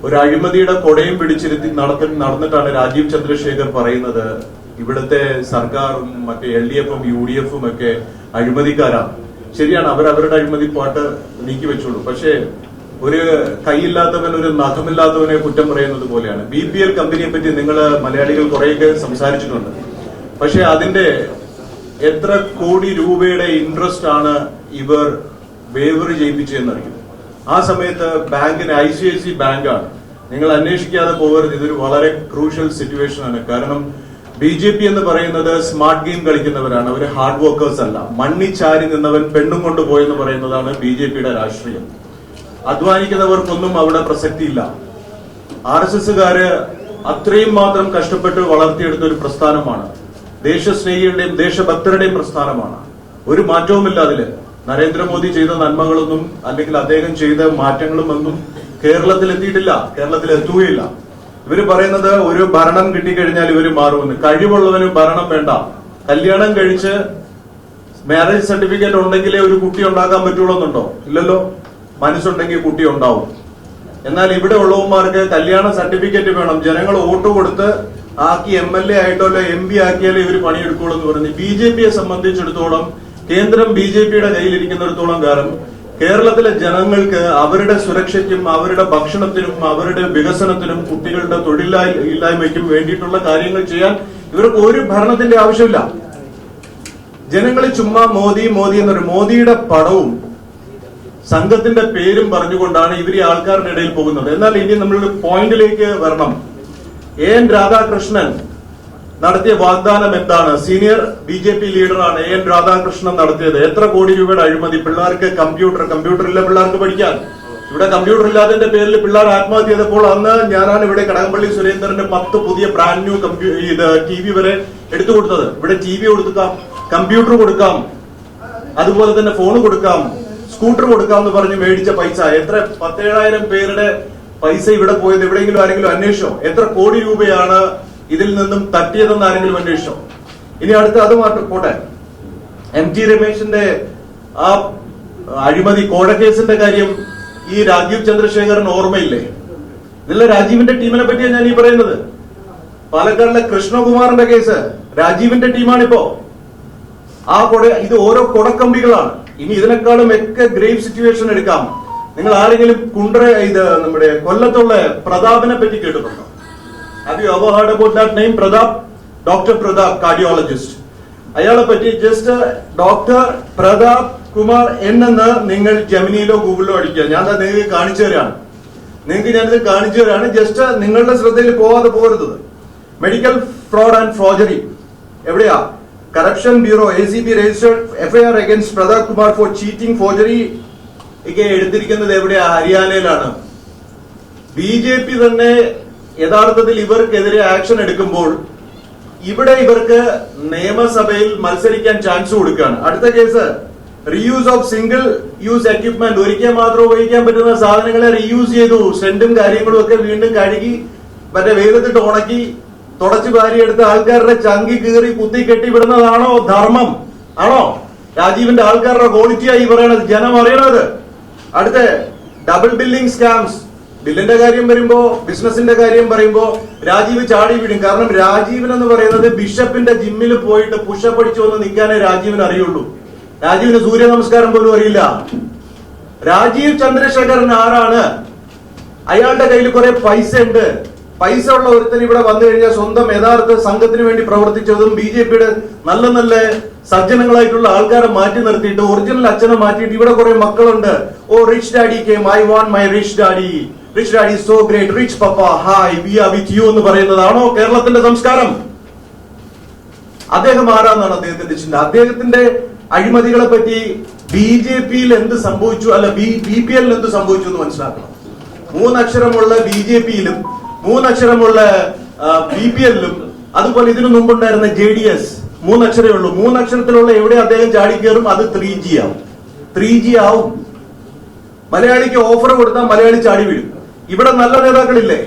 ഒരു അഴിമതിയുടെ കൊടയും പിടിച്ചിരുത്തി നടന്നിട്ടാണ് രാജീവ് ചന്ദ്രശേഖർ പറയുന്നത് ഇവിടുത്തെ സർക്കാരും മറ്റേ LDFും UDFും ഒക്കെ അഴിമതിക്കാരാണ്. ശരിയാണ്, അവരുടെ അഴിമതി പാട്ട് നീക്കി വെച്ചോളൂ. പക്ഷേ ഒരു കൈയില്ലാത്തവൻ ഒരു നഖമില്ലാത്തവനെ കുറ്റം പറയുന്നത് പോലെയാണ്. BPL കമ്പനിയെ പറ്റി നിങ്ങൾ മലയാളികൾ കുറെയൊക്കെ സംസാരിച്ചിട്ടുണ്ട്. പക്ഷെ അതിന്റെ എത്ര കോടി രൂപയുടെ ഇൻട്രസ്റ്റ് ആണ് ഇവർ വേവർ ചെയ്യിപ്പിച്ചതെന്നറിയും. ആ സമയത്ത് ബാങ്കിന് ICICI ബാങ്കാണ്. നിങ്ങൾ അന്വേഷിക്കാതെ പോകരുത്. ഇതൊരു വളരെ ക്രൂഷ്യൽ സിറ്റുവേഷൻ ആണ്. കാരണം BJP എന്ന് പറയുന്നത് സ്മാർട്ട് ഗെയിം കളിക്കുന്നവരാണ്. അവർ ഹാർഡ് വർക്കേഴ്സ് അല്ല. മണ്ണിച്ചാരി നിന്നവൻ പെണ്ണും കൊണ്ടുപോയെന്ന് പറയുന്നതാണ് BJPയുടെ രാഷ്ട്രീയം. അധ്വാനിക്കുന്നവർക്കൊന്നും അവിടെ പ്രസക്തിയില്ല. RSSകാര് അത്രയും മാത്രം കഷ്ടപ്പെട്ട് വളർത്തിയെടുത്ത ഒരു പ്രസ്ഥാനമാണ്. ദേശസ്നേഹികളുടെയും ദേശഭക്തരുടെയും പ്രസ്ഥാനമാണ്. ഒരു മാറ്റവുമില്ല അതില്. നരേന്ദ്രമോദി ചെയ്ത നന്മകളൊന്നും അല്ലെങ്കിൽ അദ്ദേഹം ചെയ്ത മാറ്റങ്ങളും ഒന്നും കേരളത്തിൽ എത്തിയിട്ടില്ല, കേരളത്തിൽ എത്തുകയില്ല. ഇവര് പറയുന്നത് ഒരു ഭരണം കിട്ടിക്കഴിഞ്ഞാൽ ഇവര് മാറുമെന്ന്. കഴിവുള്ളവന് ഭരണം വേണ്ട. കല്യാണം കഴിച്ച് മാരേജ് സർട്ടിഫിക്കറ്റ് ഉണ്ടെങ്കിലേ ഒരു കുട്ടി ഉണ്ടാക്കാൻ പറ്റുള്ളൂ എന്നുണ്ടോ? ഇല്ലല്ലോ. മനസ്സുണ്ടെങ്കിൽ കുട്ടി ഉണ്ടാവും. എന്നാൽ ഇവിടെ ഉള്ളവന്മാർക്ക് കല്യാണ സർട്ടിഫിക്കറ്റ് വേണം. ജനങ്ങൾ വോട്ട് കൊടുത്ത് ആക്കി MLA ആയിട്ടോ അല്ലെ MP ആക്കിയാലേ ഇവർ പണിയെടുക്കുള്ളൂ എന്ന് പറഞ്ഞു. BJPയെ സംബന്ധിച്ചിടത്തോളം കേന്ദ്രം BJPയുടെ കയ്യിലിരിക്കുന്നിടത്തോളം കാലം കേരളത്തിലെ ജനങ്ങൾക്ക് അവരുടെ സുരക്ഷയ്ക്കും അവരുടെ ഭക്ഷണത്തിനും അവരുടെ വികസനത്തിനും കുട്ടികളുടെ തൊഴിലില്ലായ്മയ്ക്കും വേണ്ടിയിട്ടുള്ള കാര്യങ്ങൾ ചെയ്യാൻ ഇവർക്ക് ഒരു ഭരണത്തിന്റെ ആവശ്യമില്ല. ജനങ്ങൾ ചുമ്മാ മോദി മോദി എന്നൊരു മോദിയുടെ പടവും സംഘത്തിന്റെ പേരും പറഞ്ഞുകൊണ്ടാണ് ഇവർ ഈ ആൾക്കാരുടെ ഇടയിൽ പോകുന്നത്. എന്നാൽ ഇനി നമ്മളൊരു പോയിന്റിലേക്ക് വരണം. AN രാധാകൃഷ്ണൻ നടത്തിയ വാഗ്ദാനം എന്താണ്? സീനിയർ BJP ലീഡറാണ് AN രാധാകൃഷ്ണൻ നടത്തിയത്. എത്ര കോടി രൂപയുടെ അഴിമതി? പിള്ളേർക്ക് കമ്പ്യൂട്ടർ ഇല്ല പിള്ളേർക്ക് പഠിക്കാൻ. ഇവിടെ കമ്പ്യൂട്ടർ ഇല്ലാത്തതിന്റെ പേരിൽ പിള്ളേർ ആത്മഹത്യ ചെയ്തപ്പോൾ അന്ന് ഞാനാണ് ഇവിടെ കടകംപള്ളി സുരേന്ദ്രന്റെ 10 പുതിയ ബ്രാൻഡ് ന്യൂ TV വരെ എടുത്തു കൊടുത്തത്. ഇവിടെ TV കൊടുക്കാം, കമ്പ്യൂട്ടർ കൊടുക്കാം, അതുപോലെ തന്നെ ഫോൺ കൊടുക്കാം, സ്കൂട്ടർ കൊടുക്കാം എന്ന് പറഞ്ഞ് മേടിച്ച പൈസ എത്ര? 17,000 പേരുടെ പൈസ ഇവിടെ പോയത് എവിടെയെങ്കിലും ആരെങ്കിലും അന്വേഷിച്ചോ? എത്ര കോടി രൂപയാണ് ഇതിൽ നിന്നും തട്ടിയതെന്ന് ആരെങ്കിലും അന്വേഷിച്ചോ? ഇനി അടുത്ത അത് മാറ്റി പോട്ടെ. MT രമേശിന്റെ ആ അഴിമതി കോഴക്കേസിന്റെ കാര്യം ഈ രാജീവ് ചന്ദ്രശേഖരന് ഓർമ്മയില്ലേ? ഇതിലെ രാജീവിന്റെ ടീമിനെ പറ്റിയാണ് ഞാൻ ഈ പറയുന്നത്. പാലക്കാടിലെ കൃഷ്ണകുമാറിന്റെ കേസ് രാജീവിന്റെ ടീമാണിപ്പോ. ഇത് ഓരോ കൊടക്കമ്പികളാണ്. ഇനി ഇതിനേക്കാളും ഒക്കെ ഗ്രേവ് സിറ്റുവേഷൻ എടുക്കാം. നിങ്ങൾ ആരെങ്കിലും നമ്മുടെ കൊല്ലത്തുള്ള പ്രതാപിനെ പറ്റി കേട്ടിട്ടുണ്ടോ? Have you ever heard about that name? Pratap, doctor Pratap, cardiologist. അയാളെ പറ്റി ജസ്റ്റ് ഡോക്ടർ പ്രതാപ് കുമാർ എന്ന് നിങ്ങൾ ജെമിനിയിലോ ഗൂഗിളിലോ അടിക്കുക. ഞാൻ നിങ്ങൾക്ക് കാണിച്ചു തരാണ്. ഞാനിത് കാണിച്ചു തരാണ്. ജസ്റ്റ് നിങ്ങളുടെ ശ്രദ്ധയിൽ പോകാതെ പോകരുത്. മെഡിക്കൽ ഫ്രോഡ് ആൻഡ് ഫോർജറി എവിടെയാ? Corruption bureau ACB registered FIR against Pratap Kumar for cheating forgery ഒക്കെ എടുത്തിരിക്കുന്നത് എവിടെയാ? ഹരിയാനയിലാണ്. BJP തന്നെ യഥാർത്ഥത്തിൽ ഇവർക്കെതിരെ ആക്ഷൻ എടുക്കുമ്പോൾ ഇവിടെ ഇവർക്ക് നിയമസഭയിൽ മത്സരിക്കാൻ ചാൻസ് കൊടുക്കുകയാണ്. അടുത്ത case reuse of single use equipment. ഒരിക്കൽ മാത്രം ഉപയോഗിക്കാൻ പറ്റുന്ന സാധനങ്ങളെ റീയൂസ് ചെയ്തു. സെന്റും കാര്യങ്ങളും ഒക്കെ വീണ്ടും കഴുകി മറ്റേ വെയിലത്തിട്ട് ഉണക്കി തുടച്ചു വാരിയെടുത്ത് ആൾക്കാരുടെ ചങ്കി കീറി കുത്തി കെട്ടിവിടുന്നതാണോ ധർമ്മം? ആണോ? രാജീവിന്റെ ആൾക്കാരുടെ ക്വാളിറ്റിയായി പറയണത് ജനം അറിയണത്. അടുത്ത ഡബിൾ ബില്ലിംഗ് സ്കാംസ്. ബില്ലിന്റെ കാര്യം വരുമ്പോ, ബിസിനസിന്റെ കാര്യം പറയുമ്പോ രാജീവ് ചാടി വീടും. കാരണം രാജീവൻ എന്ന് പറയുന്നത് ബിഷപ്പിന്റെ ജിമ്മിൽ പോയിട്ട് പുഷപ്പ് അടിച്ചു വന്ന് നിൽക്കാനേ രാജീവിന് അറിയുള്ളൂ. രാജീവിന് സൂര്യ നമസ്കാരം പോലും അറിയില്ല. രാജീവ് ചന്ദ്രശേഖരൻ ആരാണ്? അയാളുടെ കയ്യിൽ കുറെ പൈസ ഉണ്ട്. പൈസ ഉള്ള ഒരുത്തൻ ഇവിടെ വന്നു കഴിഞ്ഞാൽ സ്വന്തം യഥാർത്ഥ സംഘത്തിന് വേണ്ടി പ്രവർത്തിച്ചതും BJPയുടെ നല്ല നല്ല സജ്ജനങ്ങളായിട്ടുള്ള ആൾക്കാരെ മാറ്റി നിർത്തിയിട്ട് ഒറിജിനൽ അച്ഛനെ മാറ്റിയിട്ട് ഇവിടെ കുറെ മക്കളുണ്ട്. Oh rich daddy came, I want my rich daddy, rich daddy so great, rich papa, hi we are with you എന്ന് പറയുന്നതാണോ കേരളത്തിന്റെ സംസ്കാരം? അദ്ദേഹം ആരാന്നാണ് അദ്ദേഹത്തിന്റെ ചിന്ത? അദ്ദേഹത്തിന്റെ അഴിമതികളെ പറ്റി BJPയിൽ എന്ത് സംഭവിച്ചു, അല്ല BPL എന്ത് സംഭവിച്ചു എന്ന് മനസ്സിലാക്കണം. 3 അക്ഷരമുള്ള BJPയിലും 3 അക്ഷരമുള്ള BPL-ലും അതുപോലെ ഇതിനു മുമ്പുണ്ടായിരുന്ന JDS 3 അക്ഷരമേ ഉള്ളൂ. 3 അക്ഷരത്തിലുള്ള എവിടെ അദ്ദേഹം ചാടി കയറും അത് 3G ആവും. 3G ആവും. മലയാളിക്ക് ഓഫർ കൊടുത്താൽ മലയാളി ചാടി വീഴും. ഇവിടെ നല്ല നേതാക്കളില്ലേ?